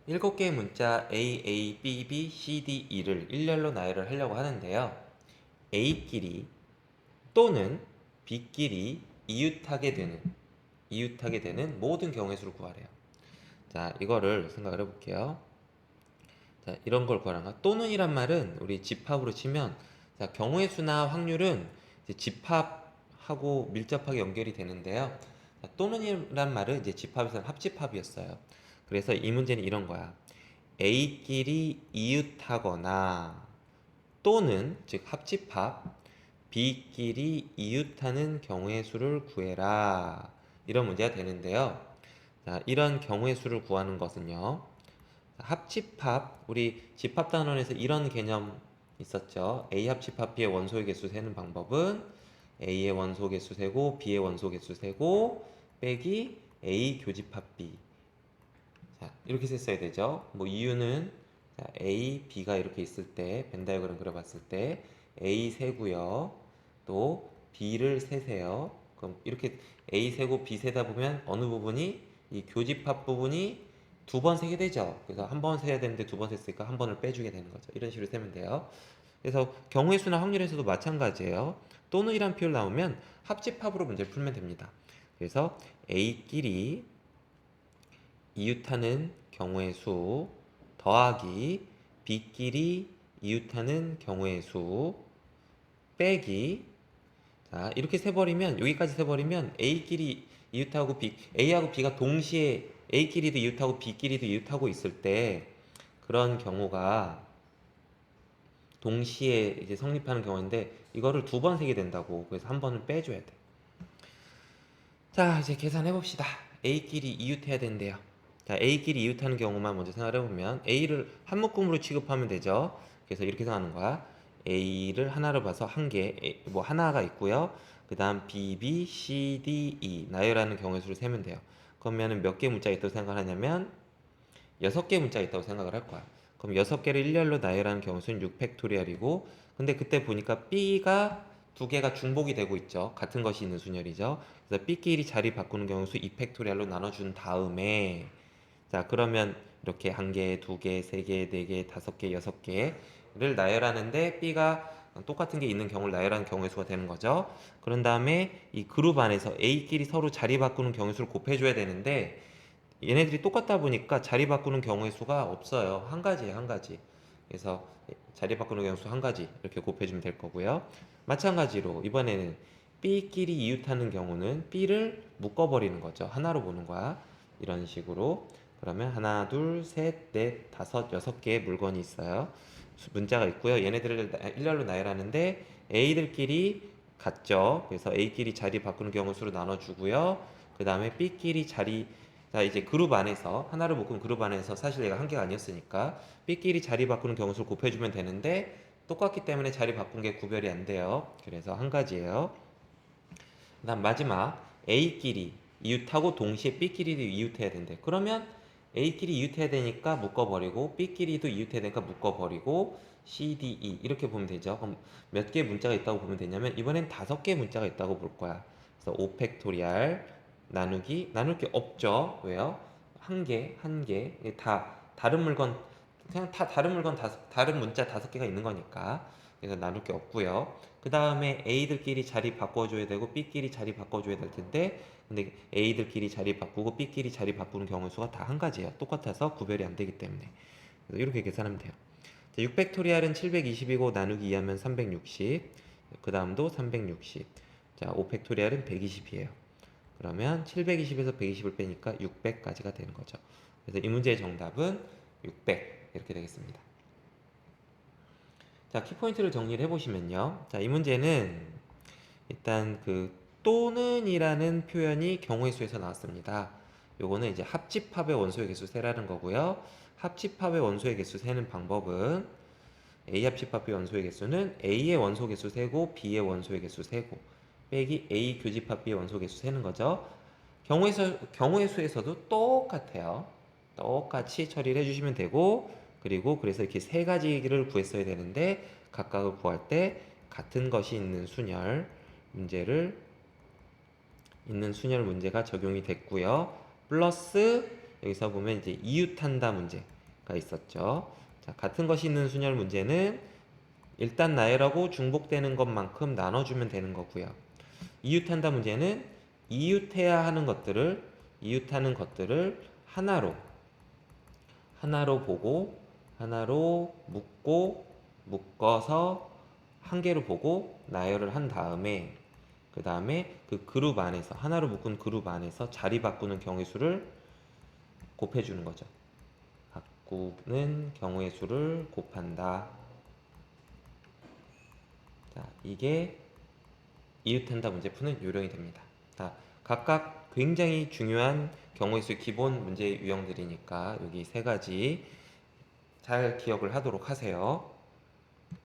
7개의 문자 A, A, B, B, C, D, E를 일렬로 나열을 하려고 하는데요. A끼리 또는 B끼리 이웃하게 되는 모든 경우의 수를 구하래요. 자, 이거를 생각을 해볼게요. 자, 이런 걸 구하는 거. 또는이란 말은 우리 집합으로 치면, 자, 경우의 수나 확률은 이제 집합하고 밀접하게 연결이 되는데요. 자, 또는이란 말은 이제 집합에서는 합집합이었어요. 그래서 이 문제는 이런 거야. A끼리 이웃하거나 또는 즉 합집합 B끼리 이웃하는 경우의 수를 구해라. 이런 문제가 되는데요. 자, 이런 경우의 수를 구하는 것은요. 합집합, 우리 집합단원에서 이런 개념 있었죠. A 합집합 B의 원소의 개수 세는 방법은 A의 원소 개수 세고 B의 원소 개수 세고 빼기 A 교집합 B. 자, 이렇게 셌어야 되죠. 뭐 이유는 자, A, B가 이렇게 있을 때 벤 다이어그램 그려봤을 때 A 세고요. 또 B를 세세요. 그럼 이렇게 A 세고 B 세다 보면 어느 부분이 이 교집합 부분이 두 번 세게 되죠. 그래서 한 번 세야 되는데 두 번 셌으니까 한 번을 빼주게 되는 거죠. 이런 식으로 세면 돼요. 그래서 경우의 수나 확률에서도 마찬가지예요. 또는 이란 표현 나오면 합집합으로 문제를 풀면 됩니다. 그래서 A끼리 이웃하는 경우의 수 더하기 B끼리 이웃하는 경우의 수 빼기, 자 이렇게 세버리면, 여기까지 세버리면 A끼리 이웃하고 A하고 B가 동시에 A끼리도 이웃하고 B끼리도 이웃하고 있을 때 그런 경우가 동시에 이제 성립하는 경우인데 이거를 두 번 세게 된다고. 그래서 한 번을 빼줘야 돼. 자, 이제 계산해 봅시다. A끼리 이웃해야 된대요. 자, A끼리 이웃하는 경우만 먼저 생각해보면 A를 한 묶음으로 취급하면 되죠. 그래서 이렇게 생각하는 거야. A를 하나로 봐서 한 개, 뭐 하나가 있고요. 그 다음 B, B, C, D, E 나열하는 경우의 수를 세면 돼요. 그러면 몇 개 문자가 있다고 생각하냐면 6개 문자가 있다고 생각을 할 거야. 그럼 6개를 일렬로 나열하는 경우 수는 6팩토리얼이고, 근데 그때 보니까 B가 두 개가 중복이 되고 있죠. 같은 것이 있는 순열이죠. 그래서 B끼리 자리 바꾸는 경우 수 2팩토리얼로 나눠준 다음에, 자 그러면 이렇게 한 개, 두 개, 세 개, 네 개, 다섯 개, 여섯 개를 나열하는데 B가 똑같은 게 있는 경우를 나열하는 경우의 수가 되는 거죠. 그런 다음에 이 그룹 안에서 A끼리 서로 자리 바꾸는 경우의 수를 곱해줘야 되는데 얘네들이 똑같다 보니까 자리 바꾸는 경우의 수가 없어요. 한 가지예요, 한 가지. 그래서 자리 바꾸는 경우 수 한 가지 이렇게 곱해주면 될 거고요. 마찬가지로 이번에는 B끼리 이웃하는 경우는 B를 묶어버리는 거죠. 하나로 보는 거야. 이런 식으로. 그러면 하나, 둘, 셋, 넷, 다섯, 6개의 물건이 있어요. 문자가 있고요. 얘네들을 일렬로 나열하는데 A들끼리 같죠. 그래서 A끼리 자리 바꾸는 경우 수로 나눠주고요. 그 다음에 B끼리 자리, 자 이제 그룹 안에서 하나를 묶은 그룹 안에서 사실 얘가 한 개가 아니었으니까 B끼리 자리 바꾸는 경우 수를 곱해주면 되는데 똑같기 때문에 자리 바꾼 게 구별이 안 돼요. 그래서 한 가지예요. 그 다음 마지막 A끼리 이웃하고 동시에 B끼리도 이웃해야 된대. 그러면 A끼리 이웃해야 되니까 묶어버리고 B끼리도 이웃해야 되니까 묶어버리고 C, D, E 이렇게 보면 되죠. 그럼 몇 개 문자가 있다고 보면 되냐면 이번엔 5개 문자가 있다고 볼 거야. 그래서 5팩토리알 나눌 게 없죠. 왜요? 한 개 다 다른 물건, 그냥 다 다른 물건 다른 문자 5개가 있는 거니까. 그래서 나눌 게 없고요. 그 다음에 A들끼리 자리 바꿔줘야 되고 B끼리 자리 바꿔줘야 될 텐데, 근데 A들끼리 자리 바꾸고 B끼리 자리 바꾸는 경우 수가 다 한 가지예요. 똑같아서 구별이 안 되기 때문에. 그래서 이렇게 계산하면 돼요. 6팩토리알은 720이고 나누기 2하면 360. 그 다음도 360. 자, 5팩토리알은 120이에요. 그러면 720에서 120을 빼니까 600까지가 되는 거죠. 그래서 이 문제의 정답은 600 이렇게 되겠습니다. 자, 키포인트를 정리를 해보시면요. 자, 이 문제는 일단 그 또는이라는 표현이 경우의 수에서 나왔습니다. 요거는 이제 합집합의 원소의 개수 세라는 거고요. 합집합의 원소의 개수 세는 방법은 A 합집합의 원소의 개수는 A의 원소 개수 세고 B의 원소의 개수 세고 빼기 A 교집합 B의 원소 개수 세는 거죠. 경우의 수에서도 똑같아요. 똑같이 처리를 해주시면 되고, 그리고 그래서 이렇게 세 가지를 구했어야 되는데 각각을 구할 때 같은 것이 있는 순열 문제가 적용이 됐고요. 플러스 여기서 보면 이제 이웃한다 문제. 있었죠. 자, 같은 것이 있는 순열 문제는 일단 나열하고 중복되는 것만큼 나눠주면 되는 거고요. 이웃한다 문제는 이웃해야 하는 것들을 이웃하는 것들을 하나로 보고 하나로 묶어서 한 개로 보고 나열을 한 다음에 그 다음에 그 그룹 안에서 하나로 묶은 그룹 안에서 자리 바꾸는 경우의 수를 곱해주는 거죠. 바꾸는 경우의 수를 곱한다. 자, 이게 이웃한다 문제 푸는 요령이 됩니다. 자, 각각 굉장히 중요한 경우의 수 기본 문제 유형들이니까 여기 세 가지 잘 기억을 하도록 하세요.